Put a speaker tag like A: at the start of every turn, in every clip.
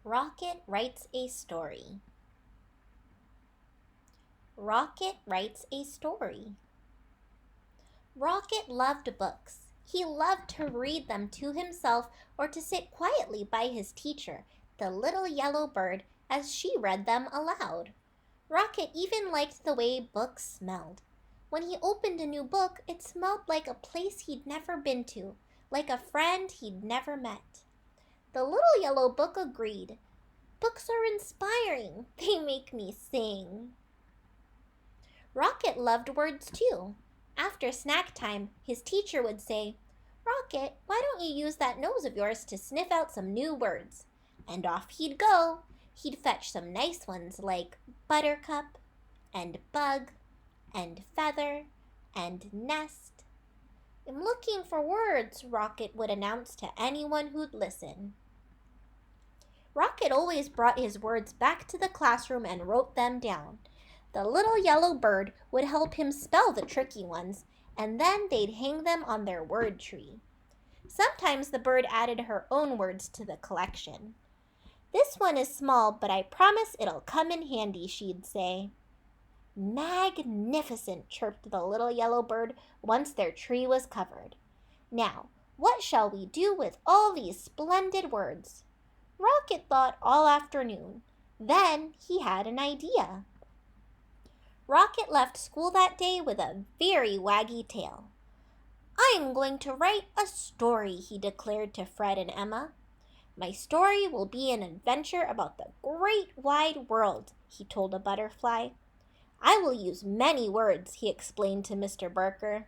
A: Rocket writes a story. Rocket writes a story. Rocket loved books. He loved to read them to himself or to sit quietly by his teacher, the little yellow bird, as she read them aloud. Rocket even liked the way books smelled. When he opened a new book, it smelled like a place he'd never been to, like a friend he'd never met. The little yellow book agreed. Books are inspiring. They make me sing. Rocket loved words too. After snack time, his teacher would say, Rocket, why don't you use that nose of yours to sniff out some new words? And off he'd go. He'd fetch some nice ones like buttercup, and bug, and feather, and nest. I'm looking for words, Rocket would announce to anyone who'd listen. Rocket always brought his words back to the classroom and wrote them down. The little yellow bird would help him spell the tricky ones, and then they'd hang them on their word tree. Sometimes the bird added her own words to the collection. This one is small, but I promise it'll come in handy, she'd say. Magnificent, chirped the little yellow bird once their tree was covered. Now, what shall we do with all these splendid words? Rocket thought all afternoon. Then he had an idea. Rocket left school that day with a very waggy tail. I'm going to write a story, he declared to Fred and Emma. My story will be an adventure about the great wide world, he told a butterfly. I will use many words, he explained to Mr. Barker.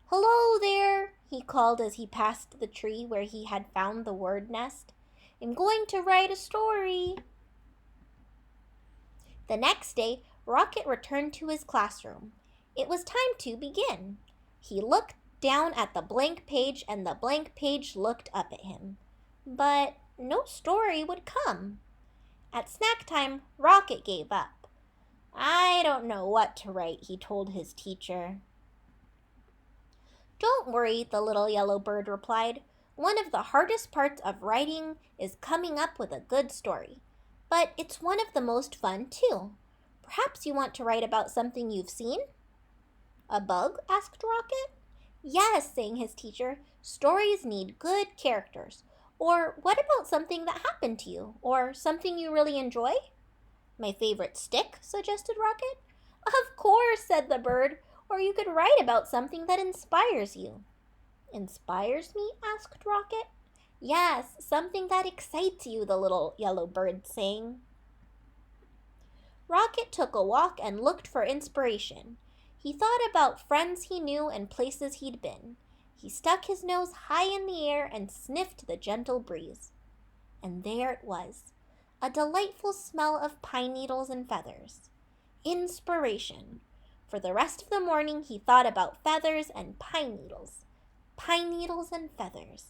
A: Hello there, he called as he passed the tree where he had found the word nest. I'm going to write a story. The next day, Rocket returned to his classroom. It was time to begin. He looked down at the blank page and the blank page looked up at him. But no story would come. At snack time, Rocket gave up. I don't know what to write, he told his teacher. Don't worry, the little yellow bird replied. One of the hardest parts of writing is coming up with a good story. But it's one of the most fun, too. Perhaps you want to write about something you've seen? A bug? Asked Rocket. Yes, sang his teacher. Stories need good characters. Or what about something that happened to you? Or something you really enjoy? My favorite stick, suggested Rocket. Of course, said the bird. Or you could write about something that inspires you. Inspires me? Asked Rocket. Yes, something that excites you, the little yellow bird sang. Rocket took a walk and looked for inspiration. He thought about friends he knew and places he'd been. He stuck his nose high in the air and sniffed the gentle breeze. And there it was, a delightful smell of pine needles and feathers. Inspiration. For the rest of the morning he thought about feathers and pine needles. Pine needles and feathers.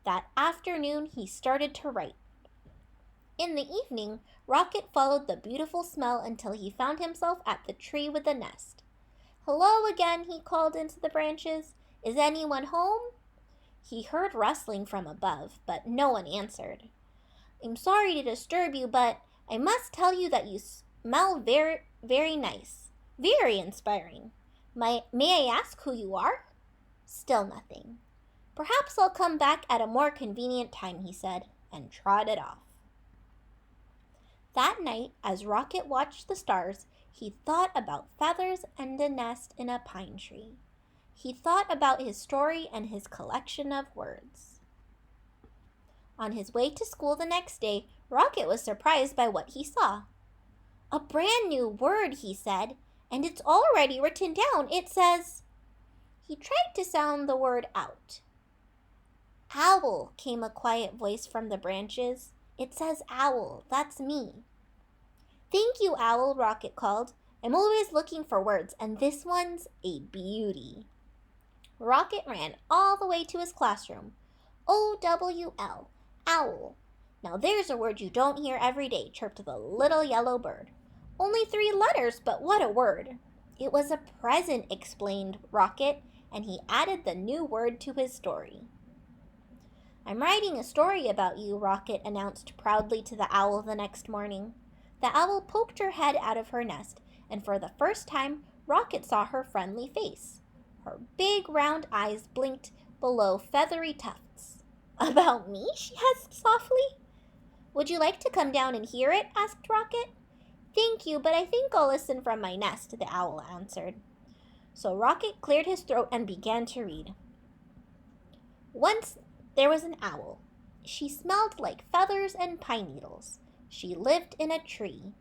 A: That afternoon he started to write. In the evening, Rocket followed the beautiful smell until he found himself at the tree with the nest. Hello again, he called into the branches. Is anyone home? He heard rustling from above, but no one answered. I'm sorry to disturb you, but I must tell you that you smell very, very nice. Very inspiring. May I ask who you are? Still nothing. Perhaps I'll come back at a more convenient time, he said, and trotted off. That night, as Rocket watched the stars, he thought about feathers and a nest in a pine tree. He thought about his story and his collection of words. On his way to school the next day, Rocket was surprised by what he saw. A brand new word, he said, and it's already written down. It says... He tried to sound the word out. Owl, came a quiet voice from the branches. It says owl, that's me. Thank you, Owl, Rocket called. I'm always looking for words, and this one's a beauty. Rocket ran all the way to his classroom. O-W-L, owl. Now there's a word you don't hear every day, chirped the little yellow bird. Only 3 letters, but what a word. It was a present, explained Rocket, and he added the new word to his story. I'm writing a story about you, Rocket announced proudly to the owl the next morning. The owl poked her head out of her nest, and for the first time, Rocket saw her friendly face. Her big round eyes blinked below feathery tufts. About me? She asked softly. Would you like to come down and hear it? Asked Rocket. Thank you, but I think I'll listen from my nest, the owl answered. So Rocket cleared his throat and began to read. Once there was an owl. She smelled like feathers and pine needles. She lived in a tree.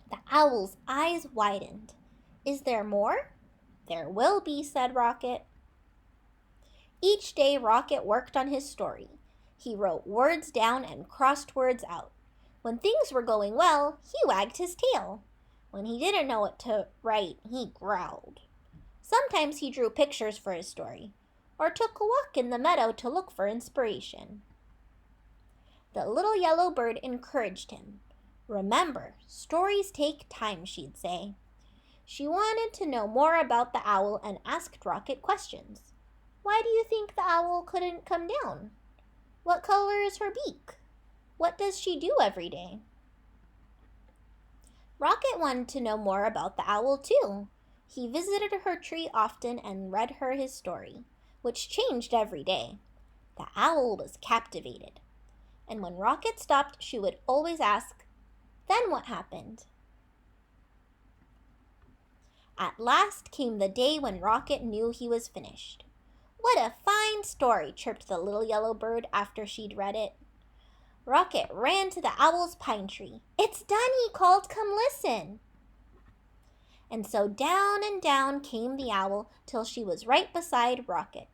A: The owl's eyes widened. Is there more? There will be, said Rocket. Each day Rocket worked on his story. He wrote words down and crossed words out. When things were going well, he wagged his tail. When he didn't know what to write, he growled. Sometimes he drew pictures for his story, or took a walk in the meadow to look for inspiration. The little yellow bird encouraged him. Remember, stories take time, she'd say. She wanted to know more about the owl and asked Rocket questions. Why do you think the owl couldn't come down? What color is her beak? What does she do every day? Rocket wanted to know more about the owl too. He visited her tree often and read her his story, which changed every day. The owl was captivated. And when Rocket stopped, she would always ask, "Then what happened?" At last came the day when Rocket knew he was finished. What a fine story, chirped the little yellow bird after she'd read it. Rocket ran to the owl's pine tree. "It's done," he called. "Come listen." And so down and down came the owl till she was right beside Rocket.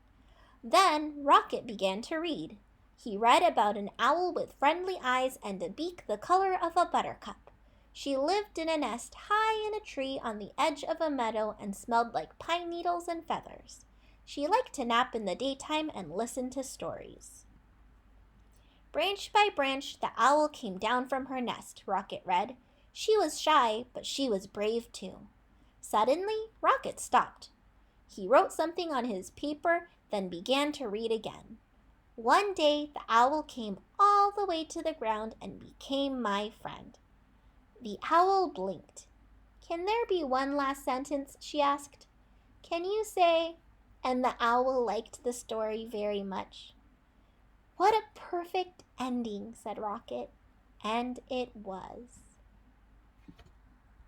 A: Then Rocket began to read. He read about an owl with friendly eyes and a beak the color of a buttercup. She lived in a nest high in a tree on the edge of a meadow and smelled like pine needles and feathers. She liked to nap in the daytime and listen to stories. Branch by branch, the owl came down from her nest, Rocket read. She was shy, but she was brave too. Suddenly, Rocket stopped. He wrote something on his paper, then began to read again. One day, the owl came all the way to the ground and became my friend. The owl blinked. Can there be one last sentence? She asked. Can you say, and the owl liked the story very much? What a perfect ending, said Rocket. And it was.